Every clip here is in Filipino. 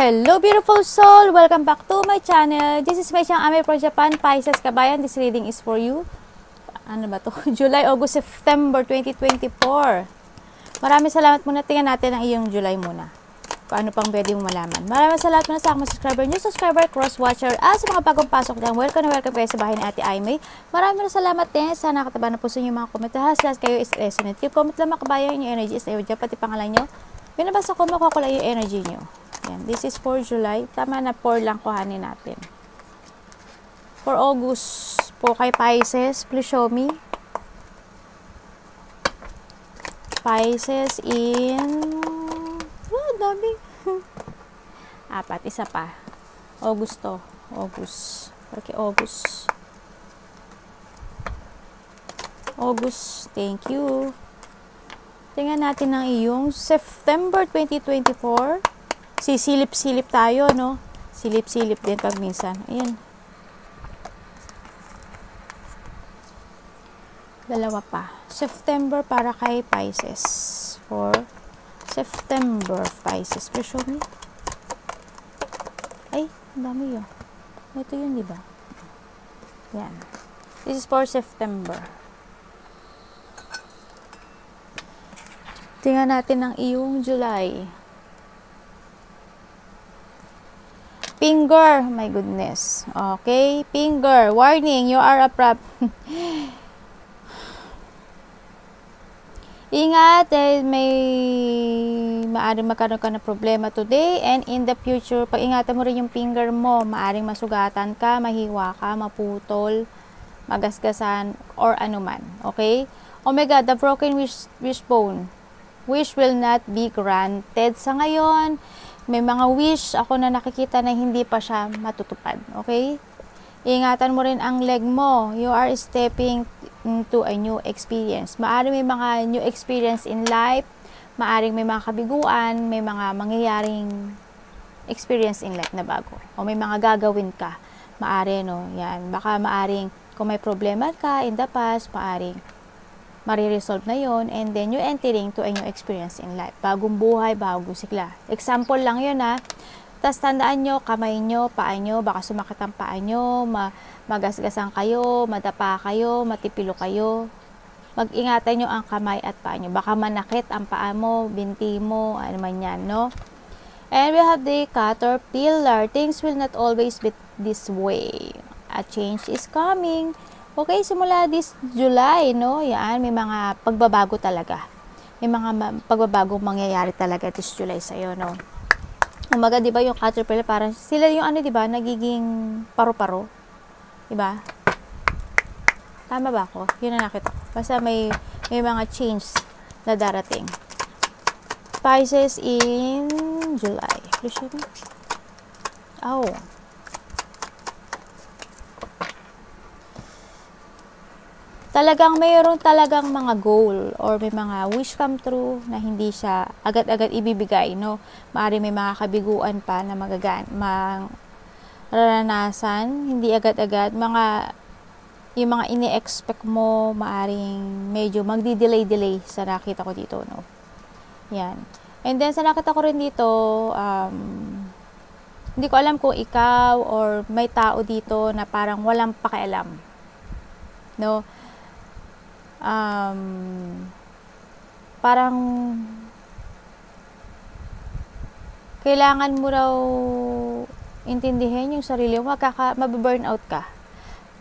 Hello beautiful soul! Welcome back to my channel. This is May Siyang Ame from Japan, Pisces Kabayan. This reading is for you. Ano ba to? July, August, September 2024. Maraming salamat muna. Tingnan natin ang iyong July muna. Kung ano pang pwede mong malaman. Maraming salamat muna sa aking subscriber, new subscriber, cross-watcher, at sa mga bagong pasok dyan. Welcome na welcome kayo sa bahay ni Ate Aimee. Maraming salamat din sa nakataba na po sa inyo mga comment. Lahat kayo is resonant. Keep comment lang makabayan yung energy is na dyan, pati pangalan nyo. Binabasa ko, makukula yung energy nyo. Yan. This is for July. Tama na 4 lang kuhanin natin. For August po kay Pisces, please show me. Pisces in... Oh, dami. 4, isa pa. August to. August. Okay, August. August, thank you. Tingnan natin ang iyong September 2024. Sisilip-silip tayo, no? Silip-silip din pag minsan. Ayan. Dalawa pa. September para kay Pisces. For September, Pisces. Please show me. Ay, ang dami yun. Ito yun, diba? Yan. This is for September. Tingnan natin ang iyong July. Finger, my goodness. Okay, finger. Warning, you are a Ingat, dahil may maaring magkaroon ka ng problema today and in the future. Pag-ingatan mo rin yung finger mo. Maaring masugatan ka, mahiwa ka, maputol, magasgasan, or anuman. Okay? Oh my God, the broken wishbone. Wish will not be granted sa ngayon. May mga wish ako na nakikita na hindi pa siya matutupad. Okay? Ingatan mo rin ang leg mo. You are stepping into a new experience. Maaring may mga new experience in life. Maaring may mga kabiguan. May mga mangyayaring experience in life na bago. O may mga gagawin ka. Maaring, no? Yan. Baka maaring kung may problema ka in the past, maaring mariresolve na yon, and then you entering to a new experience in life. Bagong buhay, bagong sigla. Example lang yun, ha. Tapos tandaan nyo, kamay nyo, paa nyo, baka sumakit ang paa nyo, magasgasan kayo, madapa kayo, matipilo kayo. Mag-ingatan nyo ang kamay at paa nyo. Baka manakit ang paa mo, binti mo, ano man yan, no? And we have the caterpillar. Things will not always be this way. A change is coming. Okay, simula this July, no? Yan, may mga pagbabago talaga. May mga pagbabagong mangyayari talaga this July sa'yo, no? Umaga, di ba, yung caterpillar, parang sila yung ano, di ba, nagiging paro-paro. Di ba? Tama ba ako? Yun na nakita ko. Basta may mga change na darating. Pisces in July. Please show me. Oh. Talagang mayroon talagang mga goal or may mga wish come true na hindi siya agad-agad ibibigay, no? Maaaring may mga kabiguan pa na mararanasan, hindi agad-agad. Yung mga ini-expect mo, maaaring medyo magdi-delay sa nakita ko dito, no? Yan. And then, sa nakita ko rin dito, hindi ko alam kung ikaw or may tao dito na parang walang pakialam, no? Parang kailangan mo raw intindihin yung sarili mo, mababurnout ka.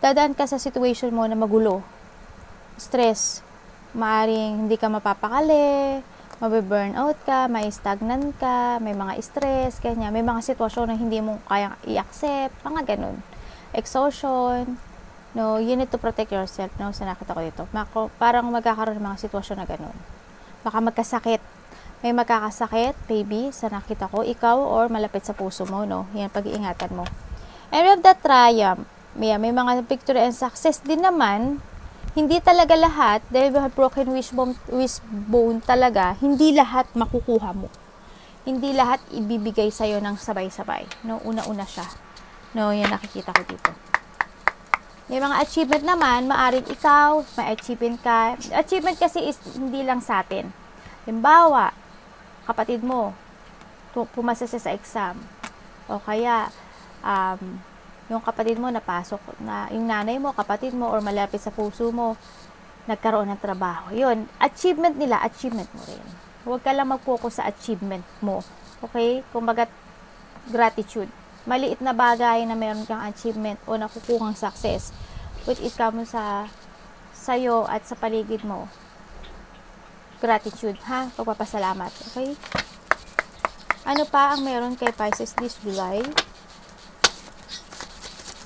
Dadaan ka sa situation mo na magulo, stress, maaring hindi ka mapapakali, mababurnout ka, may stagnant ka, may mga stress, kanya, may mga sitwasyon na hindi mo kayang i-accept, mga ganun, exhaustion. No, you need to protect yourself, no? Sa nakita ko dito. Parang magkakaroon ng mga sitwasyon na ganun. Baka magkasakit. May magkakasakit, baby, sa nakita ko. Ikaw or malapit sa puso mo, no? Yan, pag-iingatan mo. And we have the triumph. May mga victory and success din naman. Hindi talaga lahat, dahil we have broken wishbone talaga, hindi lahat makukuha mo. Hindi lahat ibibigay sa'yo ng sabay-sabay. No, una-una siya. No, yan nakikita ko dito. May mga achievement naman, maaring ikaw, may achievement ka. Achievement kasi is hindi lang sa atin. Halimbawa, kapatid mo, pumasa siya sa exam. O kaya, yung kapatid mo napasok na, yung nanay mo, kapatid mo, or malapit sa puso mo, nagkaroon ng trabaho. Yun, achievement nila, achievement mo rin. Huwag ka lang mag-focus sa achievement mo. Okay? Kumbaga, gratitude. Maliit na bagay na meron kang achievement o nakukuhang success, which is comes sa sa'yo at sa paligid mo. Gratitude, ha? Pagpapasalamat. Okay? Ano pa ang meron kay Pisces this July?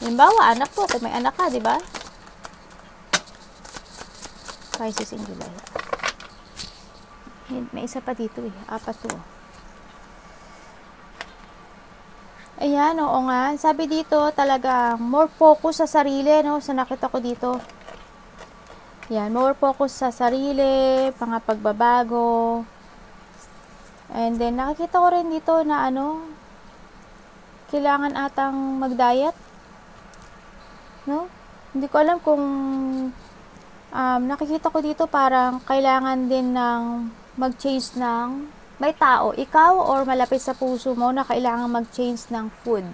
Halimbawa, anak po, kung may anak ka, di ba? Pisces in July. May isa pa dito eh. 4 to. Ayan, oo nga. Sabi dito, talaga, more focus sa sarili, no? Sa nakita ko dito. Yan, more focus sa sarili, mga pagbabago. And then, nakikita ko rin dito na kailangan atang mag-diet. No? Hindi ko alam kung nakikita ko dito parang kailangan din ng mag-change ng may tao, ikaw or malapit sa puso mo na kailangan mag-change ng food.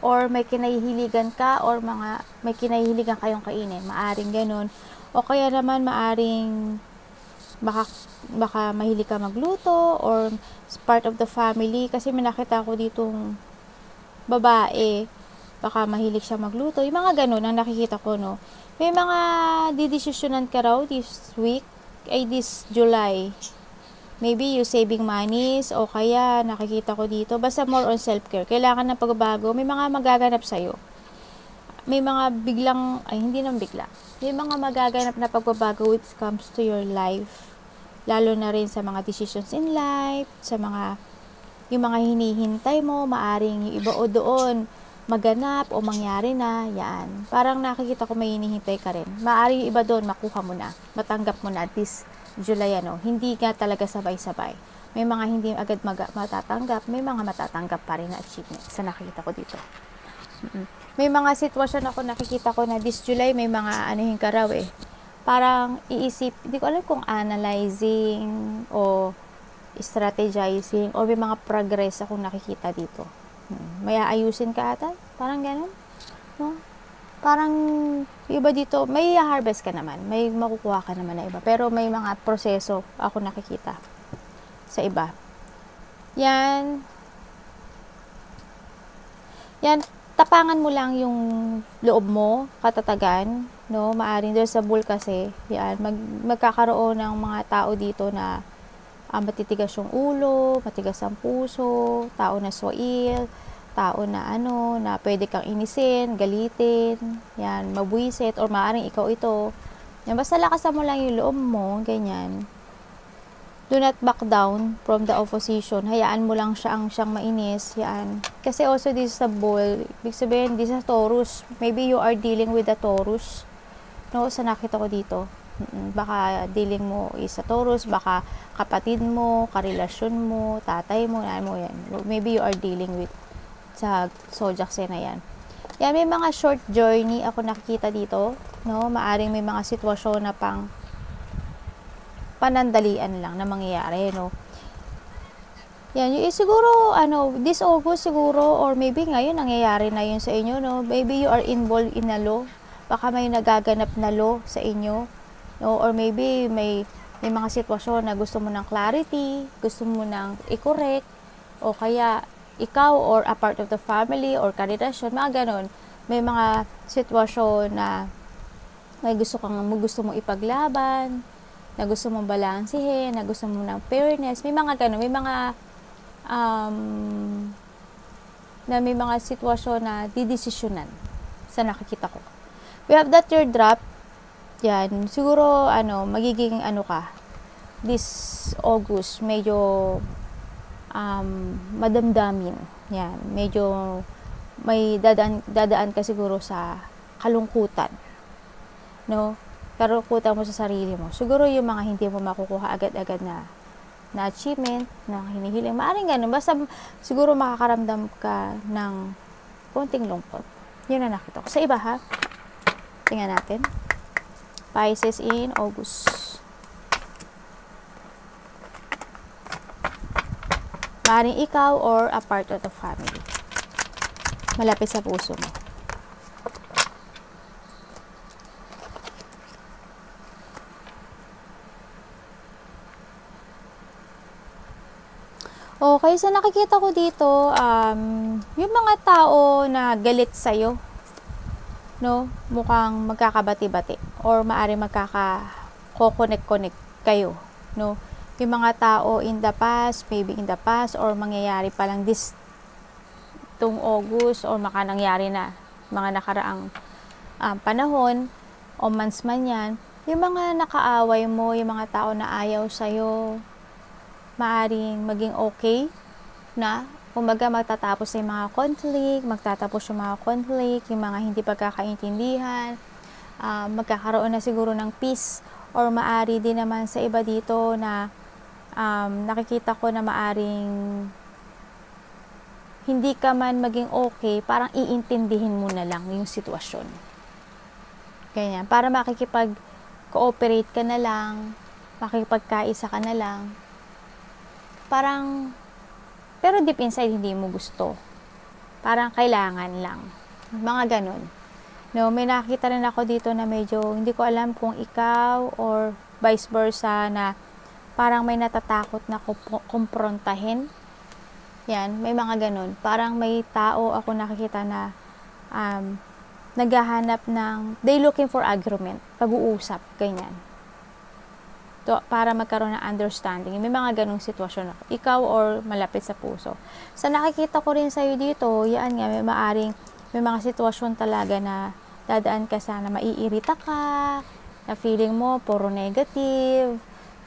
Or may kinahihiligan ka or may kinahihiligan kayong kainin. Maaring ganun. O kaya naman maaring baka mahilig ka magluto or part of the family. Kasi may nakita ko ditong babae, baka mahilig siya magluto. Yung mga ganun ang nakikita ko, no. May mga didesisyonan ka raw this week, this July. Maybe you saving monies o kaya nakikita ko dito. Basta more on self-care. Kailangan ng pagbabago. May mga magaganap sa'yo. May mga hindi naman bigla. May mga magaganap na pagbabago which comes to your life. Lalo na rin sa mga decisions in life, sa yung mga hinihintay mo, maaring yung iba o doon maganap o mangyari na, yan. Parang nakikita ko may hinihintay ka rin. Maaring yung iba doon makuha mo na, matanggap mo na this July, Hindi ka talaga sabay-sabay. May mga hindi agad matatanggap, may mga matatanggap pa rin na achievement sa nakikita ko dito. May mga sitwasyon ako nakikita ko na this July may mga ka raw eh. Parang iisip, hindi ko alam kung analyzing o strategizing o may mga progress akong nakikita dito. May aayusin ka ata? Parang ganun. No? Parang iba dito, may harvest ka naman. May makukuha ka naman na iba. Pero may mga proseso ako nakikita sa iba. Yan. Tapangan mo lang yung loob mo, katatagan. No? Maaring doon sa bull kasi, yan, magkakaroon ng mga tao dito na matitigas yung ulo, matigas ang puso, tao na soil, tao na na pwede kang inisin, galitin, yan, mabwisit, or maaaring ikaw ito. Yan, basta lakasan mo lang yung loob mo, ganyan. Do not back down from the opposition. Hayaan mo lang siyang mainis, yan. Kasi also this is a bull, ibig sabihin, this is a Taurus. Maybe you are dealing with a Taurus. No, sa nakita ko dito. Baka dealing mo is sa Taurus, baka kapatid mo, karelasyon mo, tatay mo, yan. Maybe you are dealing with sa zodiac sign na yan. Yan, may mga short journey ako nakikita dito, no? Maaring may mga sitwasyon na panandalian lang na mangyayari, no? Yan, yung siguro, this August siguro, or maybe ngayon, nangyayari na yun sa inyo, no? Maybe you are involved in a law. Baka may nagaganap na law sa inyo, no? Or maybe may mga sitwasyon na gusto mo ng clarity, gusto mo ng i-correct, o kaya ikaw or a part of the family or karelasyon, mga ganon. May mga sitwasyon na may gusto mong ipaglaban, na gusto mong balansihin, na gusto mo ng fairness. May mga ganon, may mga may mga sitwasyon na didesisyonan sa nakikita ko. We have that third drop. Yan, siguro magiging ka this August, medyo madamdamin. Yan, medyo may dadaan ka siguro sa kalungkutan. No? Kalungkutan mo sa sarili mo. Siguro yung mga hindi mo makukuha agad-agad na achievement, na hinihiling. Maaring ganun. Basta siguro makakaramdam ka ng konting lungkot. Yun ang nakita ko. Sa iba, ha? Tingnan natin. Pisces in August. Maaaring ikaw or a part of the family. malapit sa puso mo. Okay, so nakikita ko dito, yung mga tao na galit sa'yo, no? Mukhang magkakabati-bati or maari magkaka-connect kayo, no? Yung mga tao in the past, maybe in the past, or mangyayari pa lang itong August, or nangyari na mga nakaraang panahon, o months man yan, yung mga nakaaway mo, yung mga tao na ayaw sa'yo, maaring maging okay na, kumbaga magtatapos yung mga conflict, yung mga hindi pagkakaintindihan, magkakaroon na siguro ng peace, or maari din naman sa iba dito na nakikita ko na maaring hindi ka man maging okay, parang iintindihin mo na lang yung sitwasyon. Ganyan, para makikipag-cooperate ka na lang, makikipagkaisa ka na lang, parang, pero deep inside hindi mo gusto. Parang kailangan lang. Mga ganun. No, may nakita rin ako dito na medyo, hindi ko alam kung ikaw or vice versa, na parang may natatakot na kumprontahin. Yan, may mga ganun. Parang may tao ako nakikita na naghahanap ng, they looking for agreement, pag-uusap, ganyan. Para magkaroon ng understanding. May mga ganong sitwasyon ako. Ikaw or malapit sa puso. Sa nakikita ko rin sa'yo dito, yan nga, may mga sitwasyon talaga na dadaan ka sana, maiirita ka, na feeling mo, puro negative,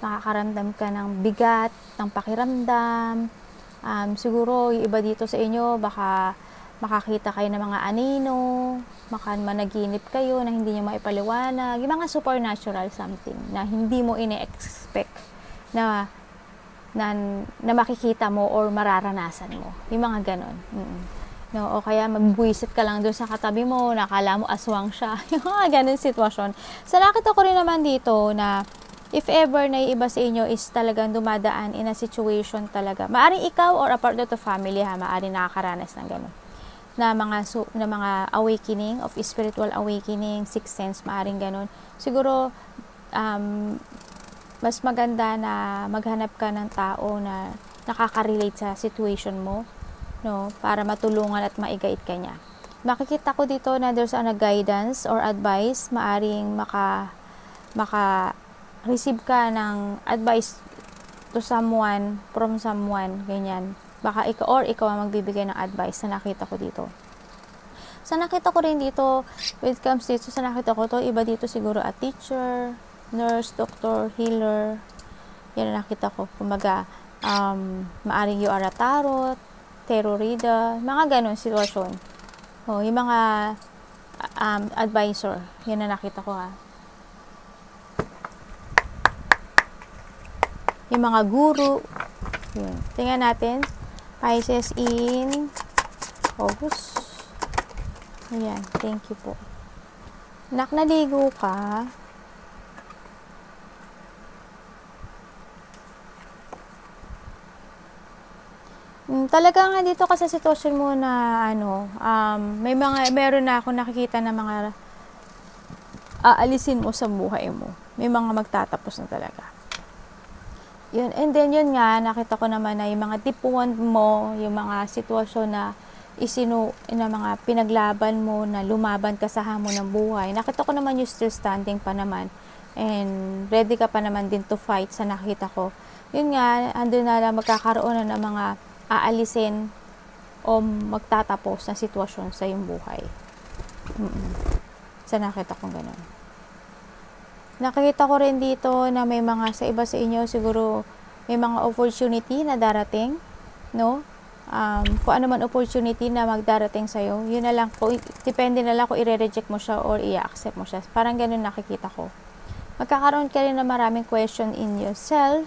nakakaramdam ka ng bigat, ng pakiramdam. Siguro, yung iba dito sa inyo, baka makakita kayo ng mga anino, managinip kayo na hindi nyo maipaliwanag, yung mga supernatural something na hindi mo ine-expect na makikita mo or mararanasan mo. Yung mga ganon. No, o kaya magbuwisit ka lang doon sa katabi mo, nakala mo aswang siya. Yung mga ganon sitwasyon. So, nakita ko rin naman dito na if ever na iba sa inyo is talagang dumadaan in a situation talaga, maaring ikaw or a part of the family, maaring nakakaranas ng ganon. Na mga awakening of spiritual awakening, sixth sense, maaring ganun. Siguro mas maganda na maghanap ka ng tao na nakaka-relate sa situation mo, no, para matulungan at maigait ka niya. Makikita ko dito na there's a guidance or advice, maaring receive ka ng advice to someone, from someone, ganyan. Baka ikaw ang magbibigay ng advice na nakita ko dito. Sa nakita ko rin dito, when it comes dito, sa nakita ko to, iba dito siguro a teacher, nurse, doctor, healer. Yan ang nakita ko. Kumaga, maaring you are a tarot, tarot reader, mga ganun sitwasyon. Yung mga advisor, yan ang nakita ko Yung mga guru, yun. Tingnan natin. Pisces in August. Ayan, thank you po. Naligo ka. Talaga nga dito kasi sitwasyon mo na meron na ako nakikita na mga aalisin mo sa buhay mo. May mga magtatapos na talaga. Yun, and then yun nga, nakita ko naman na yung mga tipuan mo, yung mga sitwasyon na mga pinaglaban mo, na lumaban ka sa hamon ng buhay. Nakita ko naman yung still standing pa naman, and ready ka pa naman din to fight sa nakita ko. Yun nga, andun na lang magkakaroon na ng mga aalisin o magtatapos na sitwasyon sa iyong buhay. Sa nakita kong ganun. Nakikita ko rin dito na may mga sa iba sa inyo, siguro may mga opportunity na darating, no? Kung ano man opportunity na magdarating sa'yo, yun na lang, depende na lang kung i-reject mo siya or i-accept mo siya. Parang ganun nakikita ko. Magkakaroon ka rin na maraming question in yourself,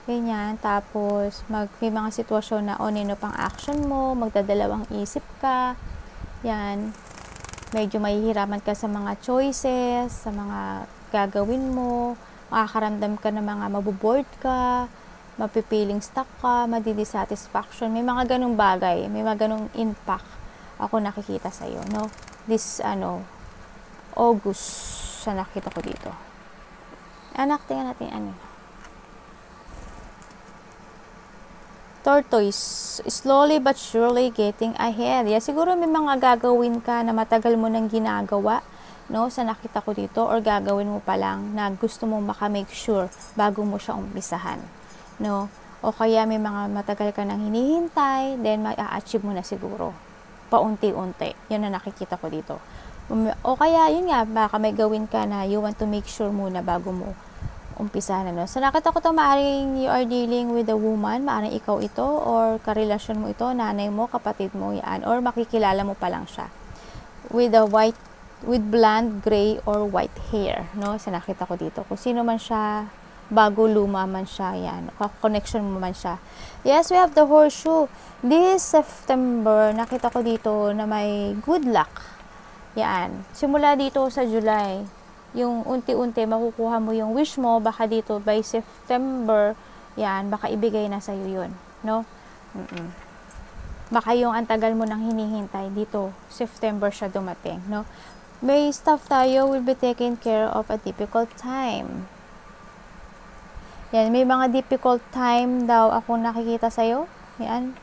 ganyan, tapos may mga sitwasyon na onino pang action mo, magdadalawang isip ka, yan, medyo mahihiraman ka sa mga choices, sa mga gagawin mo, makakaramdam ka ng mga maboboard ka, mapipiling stuck ka, madi-dissatisfaction, may mga ganung bagay, may mga ganung impact ako nakikita sa'yo, no? This, August, sa nakita ko dito. Anak, tingnan natin, Tortoise, slowly but surely getting ahead. Yeah, siguro may mga gagawin ka na matagal mo nang ginagawa, no, sa nakita ko dito, or gagawin mo pa lang na gusto mong maka-make sure bago mo siya umpisahan, no? O kaya may mga matagal ka nang hinihintay, then ma-achieve mo na siguro paunti-unti. Yun na nakikita ko dito. O kaya, yun nga, baka may gawin ka na you want to make sure muna bago mo umpisahan, no? So, nakita ko ito, maaaring you are dealing with a woman, maaaring ikaw ito, or karelasyon mo ito, nanay mo, kapatid mo, yan, or makikilala mo pa lang siya. With blonde, gray, or white hair, no? So, nakita ko dito. Kung sino man siya, bago luma man siya, yan. Connection mo man siya. Yes, we have the horseshoe. This September, nakita ko dito na may good luck. Yan. Simula dito sa July, yung unti-unti makukuha mo yung wish mo, baka dito by September, yan, baka ibigay na sa'yo yun, no? Baka yung antagal mo nang hinihintay, dito, September siya dumating, no? May stuff tayo will be taken care of a difficult time. Yan, may mga difficult time daw ako nakikita sa'yo. Yan.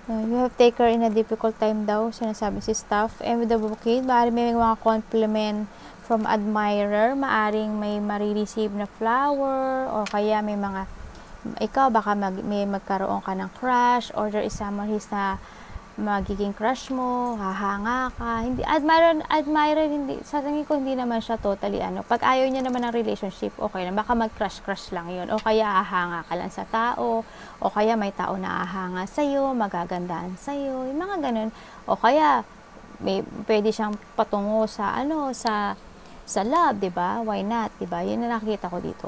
You have taken her in a difficult time daw, sinasabi si staff. And with the bouquet, maaari may mga compliment from admirer, maaring may marireceive na flower, o kaya may mga, ikaw baka may magkaroon ka ng crush, or there is someone who's na magiging crush mo, hahanga ka. Hindi, admirer, hindi, sa tingin ko hindi naman siya totally pag ayaw niya naman ng relationship, okay lang, baka mag-crush lang yun, o kaya hahanga ka lang sa tao, o kaya may tao na hahanga sa'yo, magagandaan sa'yo, yung mga ganun, o kaya pwede siyang patungo sa sa love, diba? Why not, diba? Yun na nakikita ko dito.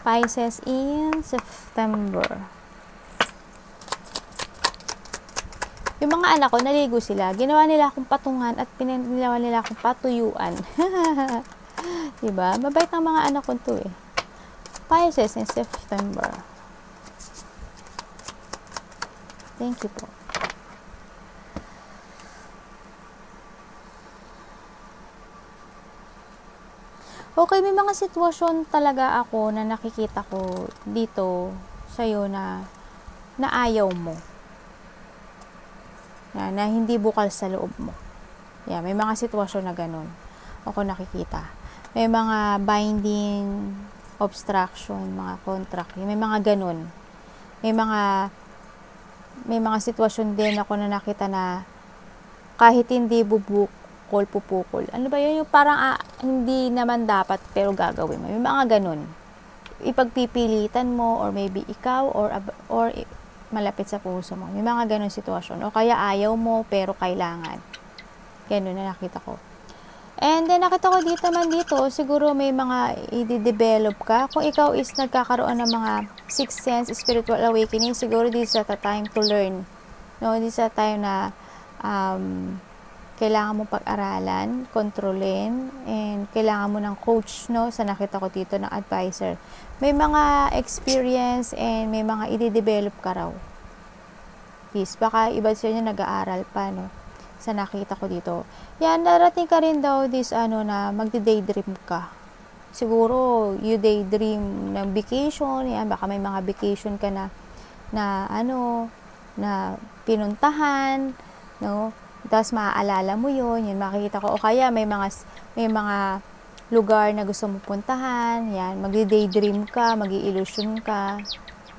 Pisces in September. Yung mga anak ko, naligo sila. Ginawa nila akong patungan at ginawa nila akong patuyuan. Diba? Mabait ng mga anak ko to eh. Pisces in September. Thank you po. Okay, may mga sitwasyon talaga ako na nakikita ko dito sa'yo na ayaw mo. Na hindi bukal sa loob mo. Yeah, may mga sitwasyon na ganun. Ako nakikita. May mga binding, obstruction, mga contract. May mga ganun. May mga sitwasyon din ako na nakita na kahit hindi pupukol. Ano ba yun? Yung parang hindi naman dapat pero gagawin mo. May mga ganun. Ipagpipilitan mo, or maybe ikaw or malapit sa puso mo. May mga ganun sitwasyon. O kaya ayaw mo pero kailangan. Ganun na nakita ko. And then nakita ko dito, siguro may mga i-develop ka. Kung ikaw is nagkakaroon ng mga sixth sense, spiritual awakening, siguro this is a time to learn. No, this is a time na kailangan mo pag-aralan, kontrolin, and kailangan mo ng coach, no? Sa nakita ko dito ng advisor. May mga experience and may mga i-develop ka raw. Please, baka iba sa inyo nag-aaral pa, no? Sa nakita ko dito. Yan, darating ka rin daw this, na magde-daydream ka. Siguro, you daydream ng vacation, yan, baka may mga vacation ka na pinuntahan, no? Tapos maaalala mo yun makikita ko. O kaya may mga lugar na gusto mo puntahan, yan, magdi-daydream ka, magi-illusion ka,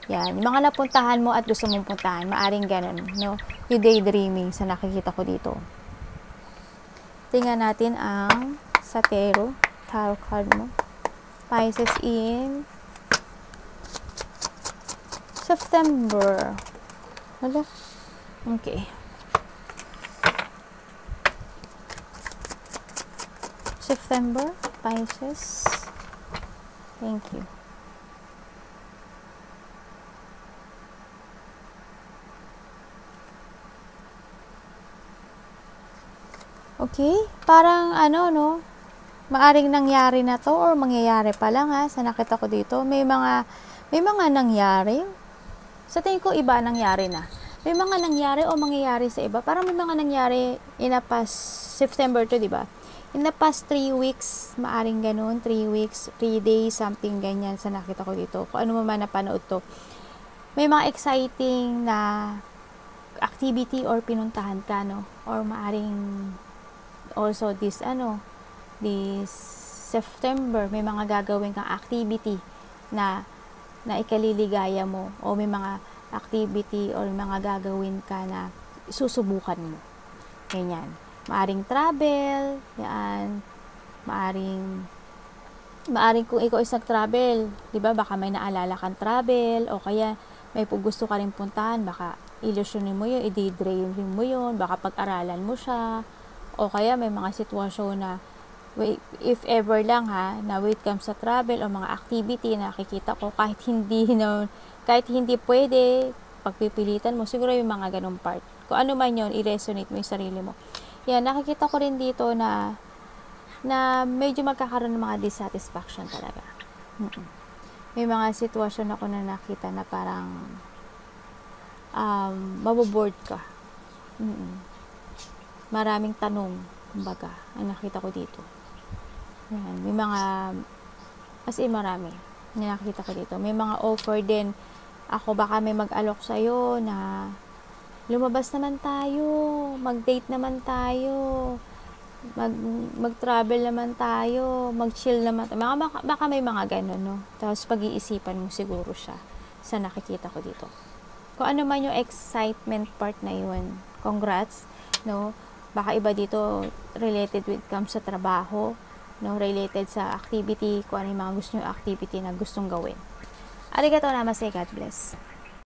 yan, yung mga napuntahan mo at gusto mong puntahan, maaring ganun, no? Yung daydreaming sa nakikita ko dito. Tingnan natin ang sa tarot card mo. Pisces in September. Hala? Okay. September, Pisces. Thank you. Okay, parang no, maaring nangyari na to or mangyayari pa lang sa nakita ko dito. May mga nangyari. Sa tingin ko iba nangyari na. may mga nangyari o mangyayari sa iba. Parang may mga nangyari in the past September to, di ba? In the past 3 weeks, maaring ganun, 3 weeks, 3 days, something ganyan sa nakita ko dito. Kung ano mo man napanood to. May mga exciting na activity or pinuntahan ka, no? Or maaring also this September, may mga gagawin kang activity na ikaliligaya mo, o may mga activity or mga gagawin ka na susubukan mo. Ganyan. Maaring travel, yan. Maaring kung ikaw is nag-travel, di ba, baka may naalala kang travel, o kaya may gusto ka rin puntahan, baka ilusyonin mo yun, i-daydream mo yun, baka pag-aralan mo siya, o kaya may mga sitwasyon na, if ever lang ha, na when it comes sa travel o mga activity na nakikita ko, kahit hindi pwede, pagpipilitan mo, siguro yung mga ganong part. Kung ano man yun, i-resonate mo yung sarili mo. Yan, nakikita ko rin dito na medyo magkakaroon ng mga dissatisfaction talaga. May mga sitwasyon ako na nakita na parang maboboard ka. Maraming tanong, kumbaga, ang nakita ko dito. Yan, may mga, marami na nakita ko dito. May mga offer din. Ako, baka may mag-alok sa'yo na lumabas naman tayo, mag-date naman tayo, mag-travel naman tayo, mag-chill naman tayo. Baka may mga ganun, no? Tapos pag-iisipan mo siguro siya sa nakikita ko dito. Kung ano man yung excitement part na yun, congrats, no? Baka iba dito related with comes sa trabaho, no? Related sa activity, kung ano yung mga gusto nyo activity na gustong gawin. Arigatou namaste, God bless.